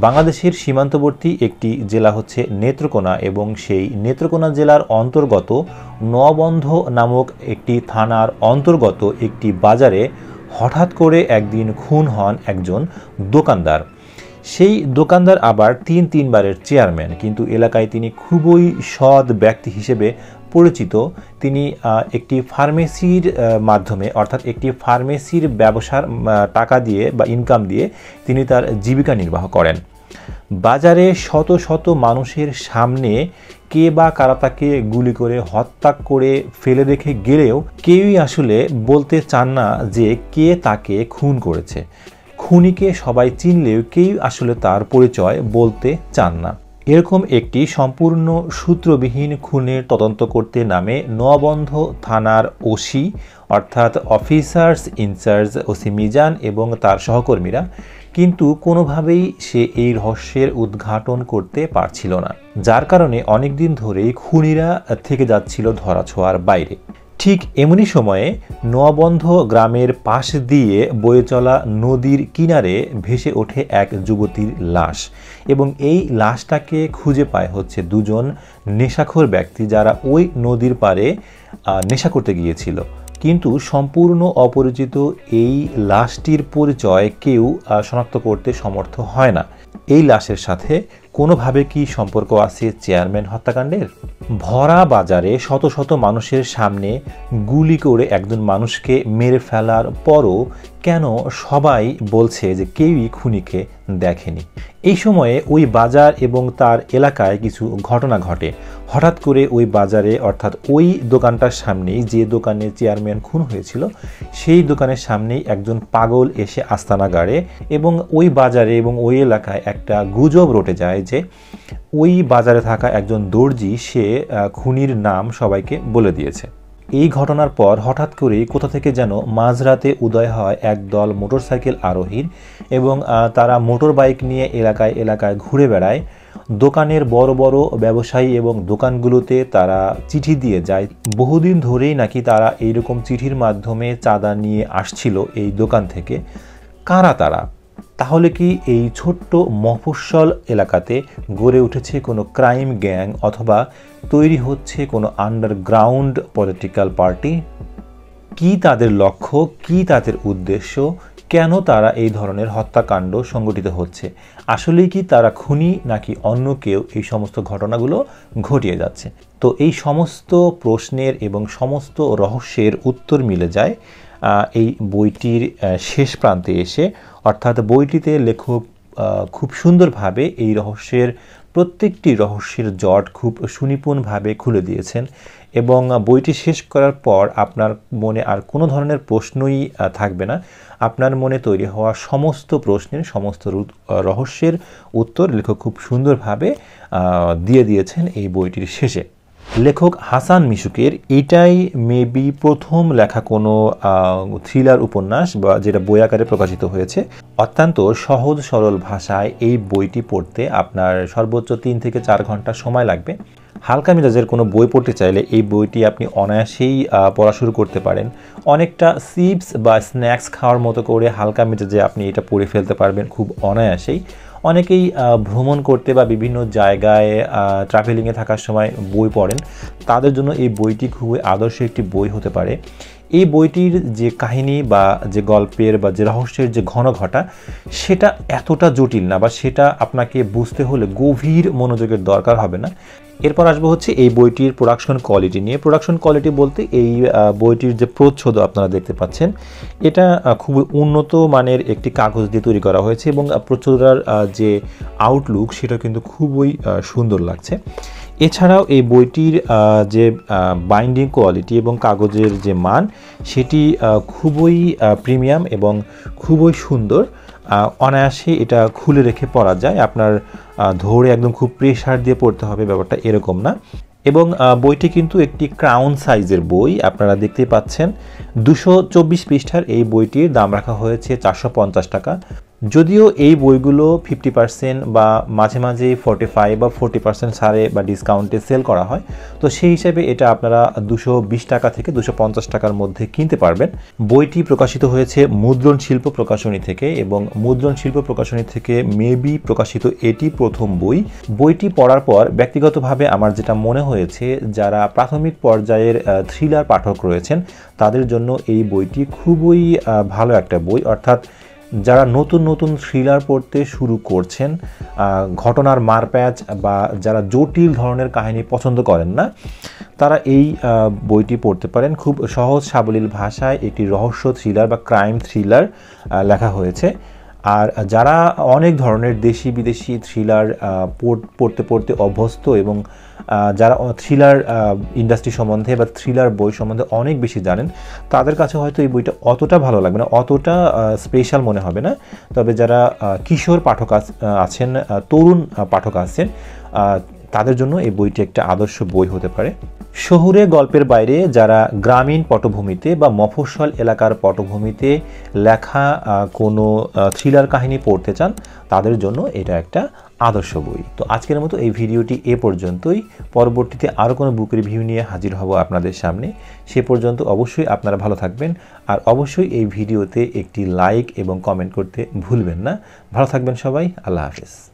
বাংলাদেশের সীমান্তবর্তী একটি জেলা হচ্ছে নেত্রকোনা এবং সেই নেত্রকোনা জেলার অন্তর্গত নবন্ধ নামক একটি থানার অন্তর্গত একটি বাজারে হঠাৎ করে একদিন খুন হন একজন দোকানদার। সেই দোকানদার আবার তিনবারের চেয়ারম্যান, কিন্তু এলাকায় তিনি খুবই সৎ ব্যক্তি হিসেবে পরিচিত। তিনি একটি ফার্মেসির মাধ্যমে অর্থাৎ একটি ফার্মেসির ব্যবসার টাকা দিয়ে বা ইনকাম দিয়ে তিনি তার জীবিকা নির্বাহ করেন। বাজারে শত শত মানুষের সামনে কে বা কারা তাকে গুলি করে হত্যা করে ফেলে রেখে গেলেও কেউই আসলে বলতে চান না যে কে তাকে খুন করেছে। খুনিকে সবাই চিনলেও কেউ আসলে তার পরিচয় বলতে চান না। এরকম একটি সম্পূর্ণ সূত্রবিহীন খুনের তদন্ত করতে নামে নবন্ধ থানার ওসি অর্থাৎ অফিসার্স ইনচার্জ ওসি মিজান এবং তার সহকর্মীরা, কিন্তু কোনোভাবেই সে এই রহস্যের উদ্ঘাটন করতে পারছিল না, যার কারণে অনেকদিন ধরেই খুনিরা থেকে যাচ্ছিল ধরাছোঁয়ার বাইরে। ঠিক এমনই সময়ে নবন্ধ গ্রামের পাশ দিয়ে বয়ে চলা নদীর কিনারে ভেসে ওঠে এক যুবতীর লাশ এবং এই লাশটাকে খুঁজে পায় হচ্ছে দুজন নেশাখোর ব্যক্তি, যারা ওই নদীর পাড়ে নেশা করতে গিয়েছিল। কিন্তু সম্পূর্ণ অপরিচিত এই লাশটির পরিচয় কেউ শনাক্ত করতে সমর্থ হয় না। এই লাশের সাথে কোনোভাবে কি সম্পর্ক আছে চেয়ারম্যান হত্যাকাণ্ডের? ভরা বাজারে শত শত মানুষের সামনে গুলি করে একজন মানুষকে মেরে ফেলার পরও কেন সবাই বলছে যে কেউই খুনিকে দেখেনি? এই সময়ে ওই বাজার এবং তার এলাকায় কিছু ঘটনা ঘটে। হঠাৎ করে ওই বাজারে অর্থাৎ ওই দোকানটার সামনেই, যে দোকানে চেয়ারম্যান খুন হয়েছিল, সেই দোকানের সামনেই একজন পাগল এসে আস্তানা গাড়ে এবং ওই বাজারে এবং ওই এলাকায় একটা গুজব রটে যায় যে ওই বাজারে থাকা একজন দর্জি সে খুনির নাম সবাইকে বলে দিয়েছে। এই ঘটনার পর হঠাৎ করেই কোথা থেকে যেন মাঝরাতে উদয় হয় একদল মোটরসাইকেল আরোহীর এবং তারা মোটর বাইক নিয়ে এলাকায় এলাকায় ঘুরে বেড়ায়। দোকানের বড় বড় ব্যবসায়ী এবং দোকানগুলোতে তারা চিঠি দিয়ে যায়। বহুদিন ধরেই নাকি তারা এইরকম চিঠির মাধ্যমে চাঁদা নিয়ে আসছিল এই দোকান থেকে। কারা তারা? তাহলে কি এই ছোট্ট মফস্বল এলাকাতে গড়ে উঠেছে কোনো ক্রাইম গ্যাং অথবা তৈরি হচ্ছে কোনো আন্ডারগ্রাউন্ড পলিটিক্যাল পার্টি? কি তাদের লক্ষ্য, কি তাদের উদ্দেশ্য, কেন তারা এই ধরনের হত্যাকাণ্ড সংগঠিত হচ্ছে? আসলেই কি তারা খুনি নাকি অন্য কেউ এই সমস্ত ঘটনাগুলো ঘটিয়ে যাচ্ছে? তো এই সমস্ত প্রশ্নের এবং সমস্ত রহস্যের উত্তর মিলে যায় এই বইটির শেষ প্রান্তে এসে। অর্থাৎ বইটিতে লেখক খুব সুন্দরভাবে এই প্রত্যেকটি রহস্যের জট খুব সুনিপুণভাবে খুলে দিয়েছেন এবং বইটি শেষ করার পর আপনার মনে আর কোনো ধরনের প্রশ্নই থাকবে না। আপনার মনে তৈরি হওয়া সমস্ত প্রশ্নের, সমস্ত রহস্যের উত্তর লেখক খুব সুন্দরভাবে দিয়ে দিয়েছেন এই বইটির শেষে। লেখক হাসান মিশুকের এটাই মেবি প্রথম লেখা কোনো থ্রিলার উপন্যাস বা যেটা বই আকারে প্রকাশিত হয়েছে। অত্যন্ত সহজ সরল ভাষায় এই বইটি পড়তে আপনার সর্বোচ্চ 3 থেকে 4 ঘন্টা সময় লাগবে। হালকা মেজাজের কোনো বই পড়তে চাইলে এই বইটি আপনি অনায়াসেই পড়া শুরু করতে পারেন। অনেকটা চিপস বা স্ন্যাক্স খাওয়ার মতো করে হালকা মেজাজে আপনি এটা পড়ে ফেলতে পারবেন খুব অনায়াসেই। অনেকেই ভ্রমণ করতে বা বিভিন্ন জায়গায় ট্রাভেলিংয়ে থাকার সময় বই পড়েন, তাদের জন্য এই বইটি খুবই আদর্শ একটি বই হতে পারে। এই বইটির যে কাহিনী বা যে গল্পের বা যে রহস্যের যে ঘনঘটা, সেটা এতটা জটিল না বা সেটা আপনাকে বুঝতে হলে গভীর মনোযোগের দরকার হবে না। এরপর আসবো হচ্ছে এই বইটির প্রোডাকশন কোয়ালিটি নিয়ে। প্রোডাকশন কোয়ালিটি বলতে এই বইটির যে প্রচ্ছদ আপনারা দেখতে পাচ্ছেন, এটা খুবই উন্নত মানের একটি কাগজ দিয়ে তৈরি করা হয়েছে এবং প্রচ্ছদটার যে আউটলুক সেটা কিন্তু খুবই সুন্দর লাগছে। এছাড়াও এই বইটির যে বাইন্ডিং কোয়ালিটি এবং কাগজের যে মান, সেটি খুবই প্রিমিয়াম এবং খুবই সুন্দর। অনায়াসে এটা খুলে রেখে পড়া যায়, আপনার ধরে একদম খুব প্রেশার দিয়ে পড়তে হবে ব্যাপারটা এরকম না। এবং বইটি কিন্তু একটি ক্রাউন সাইজের বই, আপনারা দেখতেই পাচ্ছেন। 224 পৃষ্ঠার এই বইটির দাম রাখা হয়েছে 450 টাকা। যদিও এই বইগুলো 50% বা মাঝে মাঝে 45 বা 40% ছাড়ে বা ডিসকাউন্টে সেল করা হয়, তো সেই হিসেবে এটা আপনারা 220 টাকা থেকে 250 টাকার মধ্যে কিনতে পারবেন। বইটি প্রকাশিত হয়েছে মুদ্রণ শিল্প প্রকাশনী থেকে, এবং মুদ্রণ শিল্প প্রকাশনী থেকে মেবি প্রকাশিত এটি প্রথম বই। বইটি পড়ার পর ব্যক্তিগতভাবে আমার যেটা মনে হয়েছে, যারা প্রাথমিক পর্যায়ের থ্রিলার পাঠক রয়েছেন তাদের জন্য এই বইটি খুবই ভালো একটা বই। অর্থাৎ যারা নতুন নতুন থ্রিলার পড়তে শুরু করছেন, ঘটনার মারপ্যাচ বা যারা জটিল ধরনের কাহিনী পছন্দ করেন না, তারা এই বইটি পড়তে পারেন। খুব সহজ সাবলীল ভাষায় একটি রহস্য থ্রিলার বা ক্রাইম থ্রিলার লেখা হয়েছে। আর যারা অনেক ধরনের দেশি বিদেশি থ্রিলার পড়তে পড়তে অভ্যস্ত এবং যারা থ্রিলার ইন্ডাস্ট্রি সম্বন্ধে বা থ্রিলার বই সম্বন্ধে অনেক বেশি জানেন, তাদের কাছে হয়তো এই বইটা অতটা ভালো লাগবে না, অতটা স্পেশাল মনে হবে না। তবে যারা কিশোর পাঠক আছেন, তরুণ পাঠক আছেন, তাদের জন্য এই বইটি একটা আদর্শ বই হতে পারে। শহুরে গল্পের বাইরে যারা গ্রামীণ পটভূমিতে বা মফস্বল এলাকার পটভূমিতে লেখা কোনো থ্রিলার কাহিনী পড়তে চান, তাদের জন্য এটা একটা আদর্শ বই। তো আজকের মতো এই ভিডিওটি এ পর্যন্তই। পরবর্তীতে আরও কোনো বুক রিভিউ নিয়ে হাজির হব আপনাদের সামনে। সে পর্যন্ত অবশ্যই আপনারা ভালো থাকবেন, আর অবশ্যই এই ভিডিওতে একটি লাইক এবং কমেন্ট করতে ভুলবেন না। ভালো থাকবেন সবাই। আল্লাহ হাফেজ।